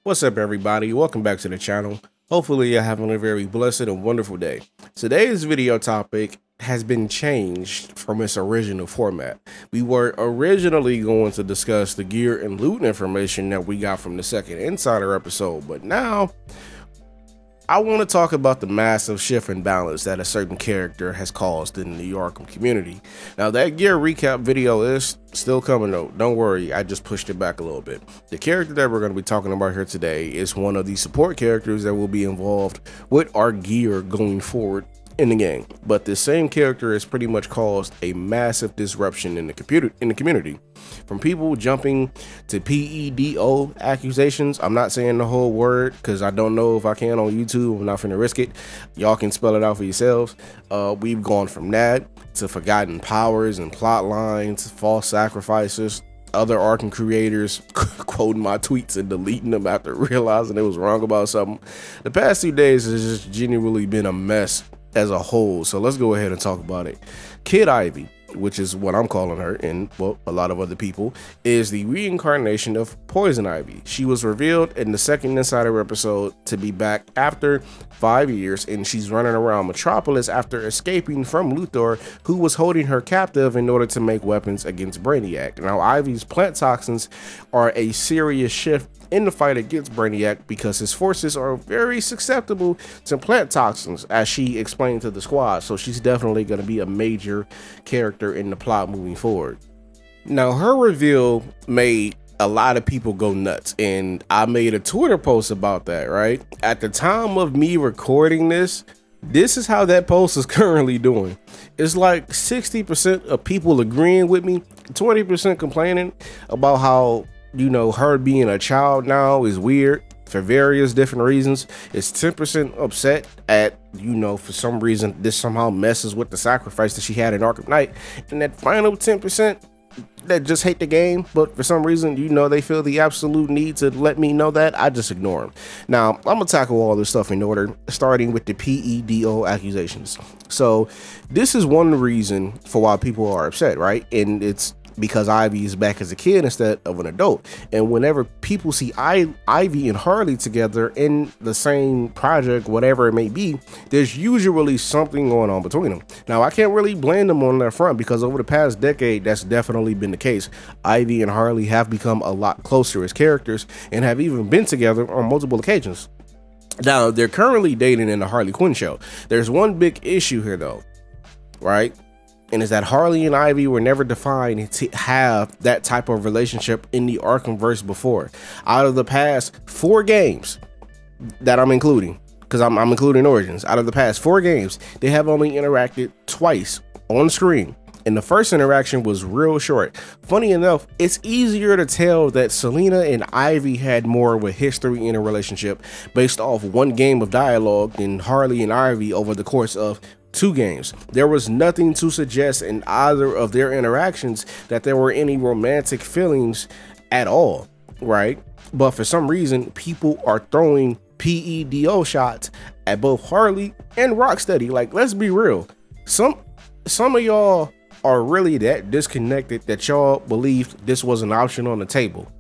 What's up, everybody? Welcome back to the channel. Hopefully you're having a very blessed and wonderful day. Today's video topic has been changed from its original format. We were originally going to discuss the gear and loot information that we got from the second Insider episode, but now I want to talk about the massive shift in balance that a certain character has caused in the Arkham community. Now, that gear recap video is still coming though. Don't worry, I just pushed it back a little bit. The character that we're going to be talking about here today is one of the support characters that will be involved with our gear going forward in the game, but the same character has pretty much caused a massive disruption in the community. From people jumping to PEDO accusations. I'm not saying the whole word because I don't know if I can on YouTube. I'm not finna risk it. Y'all can spell it out for yourselves. We've gone from that to forgotten powers and plot lines, false sacrifices, other Arkham creators quoting my tweets and deleting them after realizing it was wrong about something. The past 2 days has just genuinely been a mess as a whole, so let's go ahead and talk about it. Kid Ivy, which is what I'm calling her, and well, a lot of other people, is the reincarnation of Poison Ivy. She was revealed in the second Insider episode to be back after 5 years, and she's running around Metropolis after escaping from Luthor, who was holding her captive in order to make weapons against Brainiac. Now, Ivy's plant toxins are a serious shift in the fight against Brainiac because his forces are very susceptible to plant toxins, as she explained to the squad, so she's definitely going to be a major character in the plot moving forward. Now, her reveal made a lot of people go nuts, and I made a Twitter post about that, right? At the time of me recording this is how that post is currently doing. It's like 60% of people agreeing with me, 20% complaining about how, you know, her being a child now is weird for various different reasons. It's 10% upset at, you know, for some reason this somehow messes with the sacrifice that she had in Arkham Knight, and that final 10% that just hate the game, but for some reason, you know, they feel the absolute need to let me know that. I just ignore them. Now, I'm gonna tackle all this stuff in order, starting with the PEDO accusations. So this is one reason for why people are upset, right? And it's because Ivy is back as a kid instead of an adult. And whenever people see Ivy and Harley together in the same project, whatever it may be, there's usually something going on between them. Now, I can't really blame them on that front because over the past decade, that's definitely been the case. Ivy and Harley have become a lot closer as characters and have even been together on multiple occasions. Now, they're currently dating in the Harley Quinn show. There's one big issue here though, right? And is that Harley and Ivy were never defined to have that type of relationship in the Arkhamverse before. Out of the past 4 games that I'm including, because I'm including Origins, out of the past 4 games, they have only interacted twice on screen. And the first interaction was real short. Funny enough, it's easier to tell that Selina and Ivy had more of a history in a relationship based off 1 game of dialogue than Harley and Ivy over the course of 2 games. There was nothing to suggest in either of their interactions that there were any romantic feelings at all, right? But for some reason, people are throwing PEDO shots at both Harley and Rocksteady. Like, let's be real. Some of y'all are really that disconnected that y'all believed this was an option on the table.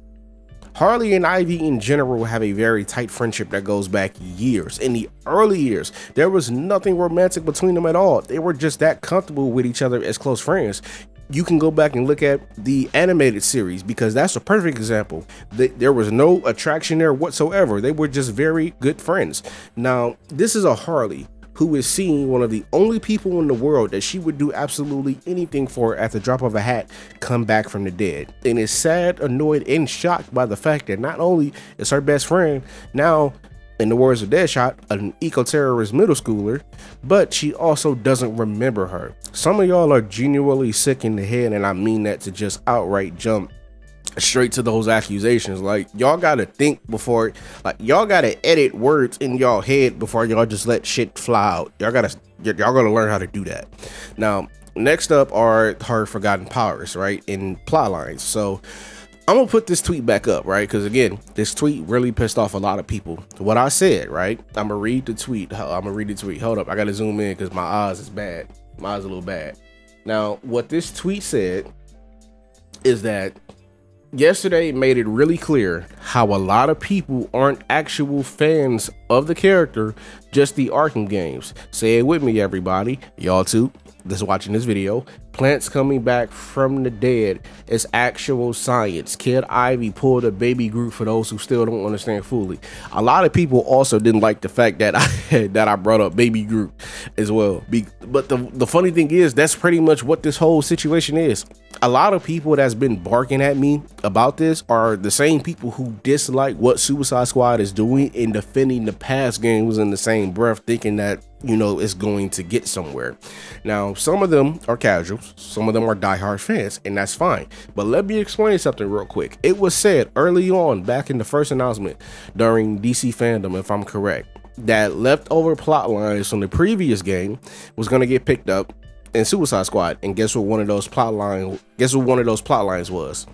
Harley and Ivy in general have a very tight friendship that goes back years. In the early years, there was nothing romantic between them at all. They were just that comfortable with each other as close friends. You can go back and look at the animated series because that's a perfect example. There was no attraction there whatsoever. They were just very good friends. Now, this is a Harley who is seeing one of the only people in the world that she would do absolutely anything for at the drop of a hat come back from the dead, and is sad, annoyed, and shocked by the fact that not only is her best friend now, in the words of Deadshot, an eco-terrorist middle schooler, but she also doesn't remember her. Some of y'all are genuinely sick in the head, and I mean that to just outright jump straight to those accusations. Like, y'all gotta think before, like, y'all gotta edit words in y'all head before y'all just let shit fly out. Y'all gotta learn how to do that. Now, next up are her forgotten powers, right, in plot lines. So I'm gonna put this tweet back up, right, because again, this tweet really pissed off a lot of people. What I said, right, I'm gonna read the tweet. Hold up, I gotta zoom in because my eyes is bad. My eyes a little bad. Now, what this tweet said is that yesterday made it really clear how a lot of people aren't actual fans of the character, just the Arkham games. Say it with me, everybody, y'all too that's watching this video. Plants coming back from the dead is actual science. Kid Ivy pulled a baby Groot, for those who still don't understand fully. A lot of people also didn't like the fact that I brought up baby Groot as well. But the funny thing is, that's pretty much what this whole situation is. A lot of people that's been barking at me about this are the same people who dislike what Suicide Squad is doing and defending the past games in the same breath, thinking that, you know, it's going to get somewhere. Now, some of them are casuals, some of them are diehard fans, and that's fine. But let me explain something real quick. It was said early on, back in the first announcement during DC Fandom, if I'm correct, that leftover plot lines from the previous game was going to get picked up in Suicide Squad. And guess what one of those plot lines was?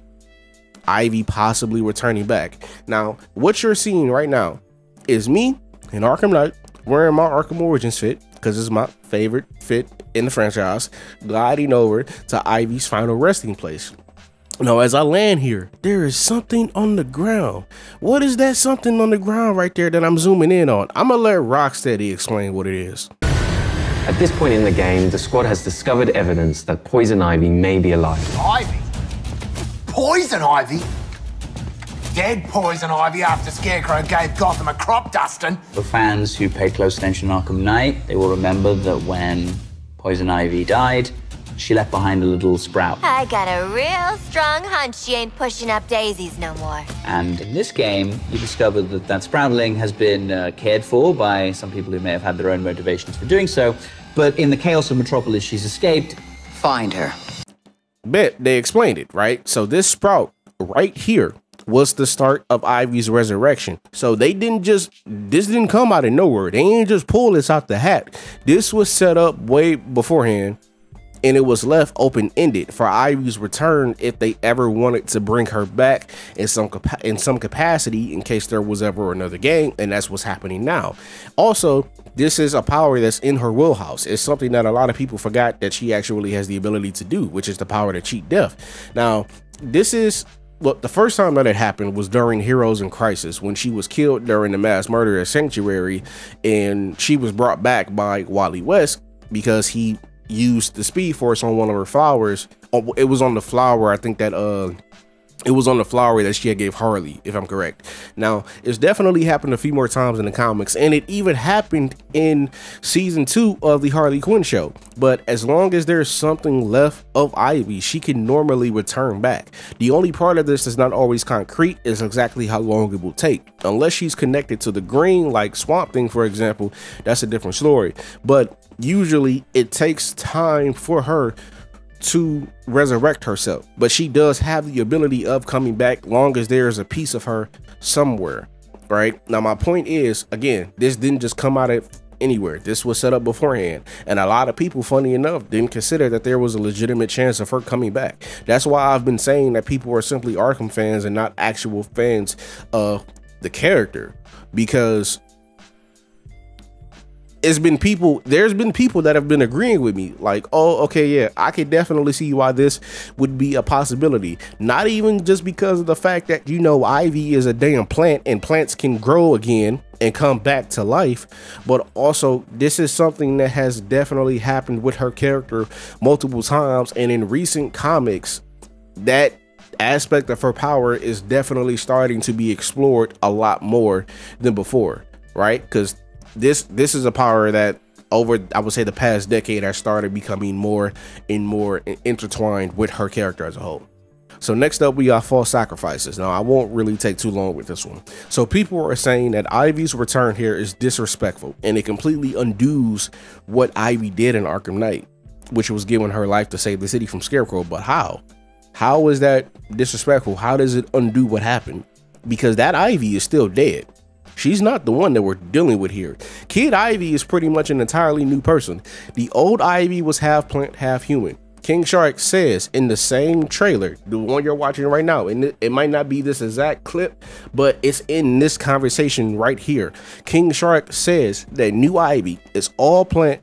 Ivy possibly returning back. Now, what you're seeing right now is me in Arkham Knight wearing my Arkham Origins fit, because it's my favorite fit in the franchise, gliding over to Ivy's final resting place. Now, as I land here, there is something on the ground. What is that something on the ground right there that I'm zooming in on? I'm gonna let Rocksteady explain what it is. At this point in the game, the squad has discovered evidence that Poison Ivy may be alive. Ivy? Poison Ivy? Dead Poison Ivy after Scarecrow gave Gotham a crop dusting. For fans who paid close attention in Arkham Knight, they will remember that when Poison Ivy died, she left behind a little sprout. I got a real strong hunch she ain't pushing up daisies no more. And in this game, you discover that that sproutling has been cared for by some people who may have had their own motivations for doing so. But in the chaos of Metropolis, she's escaped. Find her. Bet they explained it, right? So this sprout right here was the start of Ivy's resurrection. So they didn't just, this didn't come out of nowhere. They didn't just pull this out the hat. This was set up way beforehand, and it was left open-ended for Ivy's return if they ever wanted to bring her back in some capacity in case there was ever another game, and that's what's happening now. Also, this is a power that's in her wheelhouse. It's something that a lot of people forgot that she actually has the ability to do, which is the power to cheat death. Now, this is, look, the first time that it happened was during Heroes in Crisis, when she was killed during the mass murder at Sanctuary, and she was brought back by Wally West because he used the Speed Force on one of her flowers. Oh, it was on the flower, I think that it was on the flower that she had gave Harley, if I'm correct. Now, it's definitely happened a few more times in the comics, and it even happened in season 2 of the Harley Quinn show. But as long as there's something left of Ivy, she can normally return back. The only part of this that's not always concrete is exactly how long it will take. Unless she's connected to the green, like Swamp Thing, for example, that's a different story. But usually it takes time for her to resurrect herself, but she does have the ability of coming back long as there is a piece of her somewhere. Right now, my point is, again, this didn't just come out of anywhere. This was set up beforehand, and a lot of people, funny enough, didn't consider that there was a legitimate chance of her coming back. That's why I've been saying that people are simply Arkham fans and not actual fans of the character, because there's been people that have been agreeing with me, like, oh, okay, yeah, I could definitely see why this would be a possibility. Not even just because of the fact that, you know, Ivy is a damn plant and plants can grow again and come back to life, but also this is something that has definitely happened with her character multiple times, and in recent comics, that aspect of her power is definitely starting to be explored a lot more than before, right? Because this is a power that over, I would say, the past decade has started becoming more and more intertwined with her character as a whole. So next up, we got false sacrifices. Now, I won't really take too long with this one. So people are saying that Ivy's return here is disrespectful, and it completely undoes what Ivy did in Arkham Knight, which was giving her life to save the city from Scarecrow. But how? How is that disrespectful? How does it undo what happened? Because that Ivy is still dead. She's not the one that we're dealing with here. Kid Ivy is pretty much an entirely new person. The old Ivy was half plant, half human. King Shark says in the same trailer, the one you're watching right now, and it might not be this exact clip, but it's in this conversation right here. King Shark says that new Ivy is all plant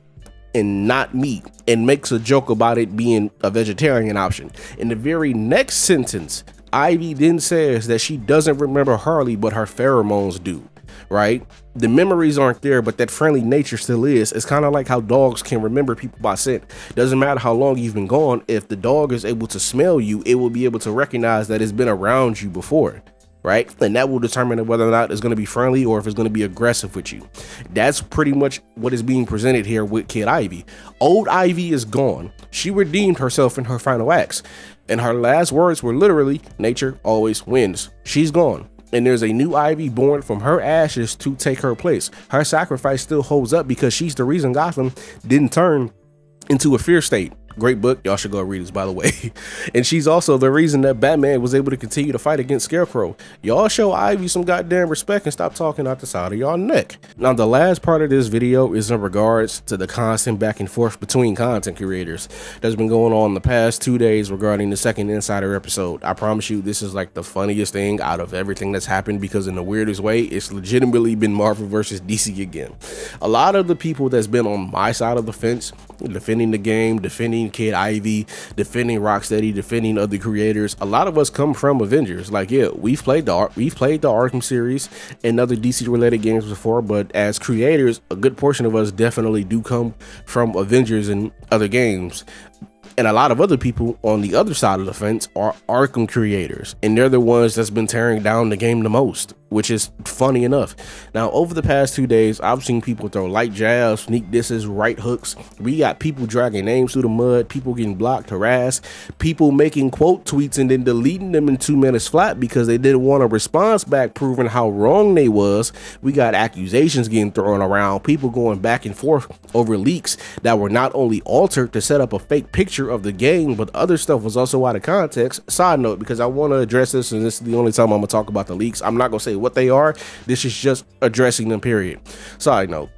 and not meat, and makes a joke about it being a vegetarian option. In the very next sentence, Ivy then says that she doesn't remember Harley, but her pheromones do, right? The memories aren't there, but that friendly nature still is. It's kind of like how dogs can remember people by scent. Doesn't matter how long you've been gone. If the dog is able to smell you, it will be able to recognize that it's been around you before, right? And that will determine whether or not it's going to be friendly or if it's going to be aggressive with you. That's pretty much what is being presented here with Kid Ivy. Old Ivy is gone. She redeemed herself in her final acts, and her last words were literally, nature always wins. She's gone, and there's a new Ivy born from her ashes to take her place. Her sacrifice still holds up because she's the reason Gotham didn't turn into a fear state. Great book. Y'all should go read this, by the way. And she's also the reason that Batman was able to continue to fight against Scarecrow. Y'all show Ivy some goddamn respect and stop talking out the side of y'all neck. Now, the last part of this video is in regards to the constant back and forth between content creators that's been going on the past 2 days regarding the second Insider episode. I promise you, this is like the funniest thing out of everything that's happened, because in the weirdest way, it's legitimately been Marvel versus DC again. A lot of the people that's been on my side of the fence, defending the game, defending Kid Ivy, defending Rocksteady, defending other creators, a lot of us come from Avengers. Like, yeah, we've played the Arkham series and other DC related games before, but as creators, a good portion of us definitely do come from Avengers and other games. And a lot of other people on the other side of the fence are Arkham creators, and they're the ones that's been tearing down the game the most, which is funny enough. Now, over the past 2 days, I've seen people throw light jabs, sneak disses, right hooks. We got people dragging names through the mud, people getting blocked, harassed, people making quote tweets and then deleting them in 2 minutes flat because they didn't want a response back proving how wrong they was. We got accusations getting thrown around, people going back and forth over leaks that were not only altered to set up a fake picture of the game, but other stuff was also out of context. Side note, because I want to address this, and this is the only time I'm gonna talk about the leaks. I'm not gonna say what they are. This is just addressing them, period. Side note,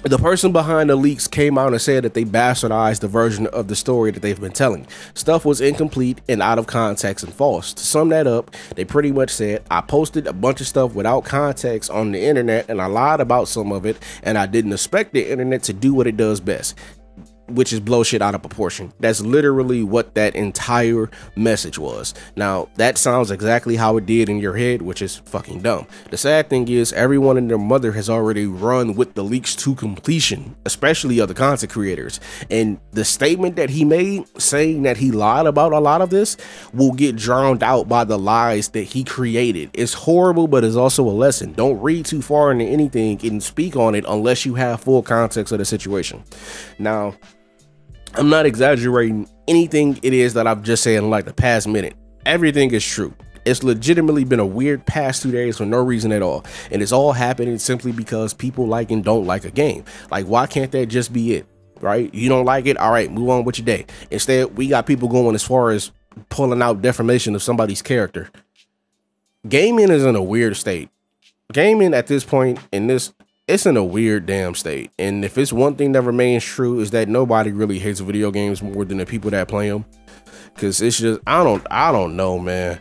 the person behind the leaks came out and said that they bastardized the version of the story that they've been telling. Stuff was incomplete and out of context and false. To sum that up, they pretty much said, I posted a bunch of stuff without context on the internet and I lied about some of it, and I didn't expect the internet to do what it does best, which is blow shit out of proportion. That's literally what that entire message was. Now, that sounds exactly how it did in your head, which is fucking dumb. The sad thing is, everyone and their mother has already run with the leaks to completion, especially other content creators. And the statement that he made, saying that he lied about a lot of this, will get drowned out by the lies that he created. It's horrible, but it's also a lesson. Don't read too far into anything and speak on it unless you have full context of the situation. Now, I'm not exaggerating anything it is that I've just said in like the past minute. Everything is true. It's legitimately been a weird past 2 days for no reason at all. And it's all happening simply because people like and don't like a game. Like, why can't that just be it? Right? You don't like it? All right, move on with your day. Instead, we got people going as far as pulling out defamation of somebody's character. Gaming is in a weird state. Gaming at this point in this, it's in a weird damn state. And if it's one thing that remains true, is that nobody really hates video games more than the people that play them. Because it's just, I don't know, man.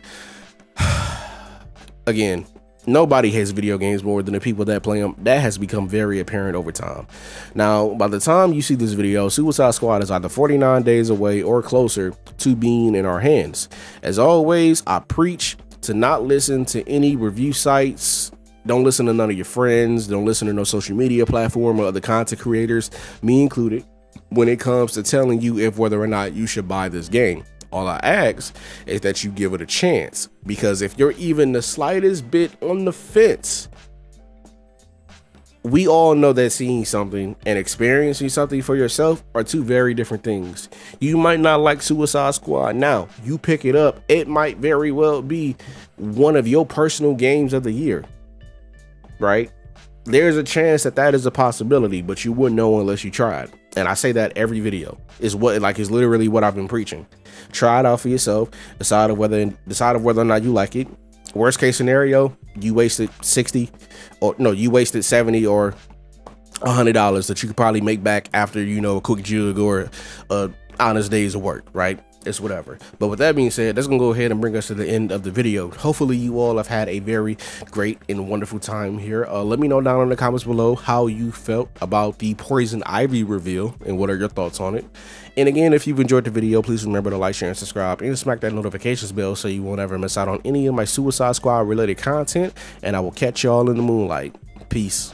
Again, nobody hates video games more than the people that play them. That has become very apparent over time. Now, by the time you see this video, Suicide Squad is either 49 days away or closer to being in our hands. As always, I preach to not listen to any review sites. Don't listen to none of your friends. Don't listen to no social media platform or other content creators, me included, when it comes to telling you if whether or not you should buy this game. All I ask is that you give it a chance, because if you're even the slightest bit on the fence, we all know that seeing something and experiencing something for yourself are two very different things. You might not like Suicide Squad now. You pick it up, it might very well be one of your personal games of the year. Right? There's a chance that that is a possibility, but you wouldn't know unless you tried. And I say that every video is is literally what I've been preaching. Try it out for yourself. Decide whether or not you like it. Worst case scenario, you wasted 60 or no, you wasted 70 or $100 that you could probably make back after, you know, a quick jug or honest days of work, right? it's whatever. But with that being said, that's gonna go ahead and bring us to the end of the video. Hopefully you all have had a very great and wonderful time here. Let me know down in the comments below how you felt about the Poison Ivy reveal and what are your thoughts on it. And again, if you've enjoyed the video, please remember to like, share, and subscribe, and smack that notifications bell so you won't ever miss out on any of my Suicide Squad related content. And I will catch y'all in the moonlight. Peace.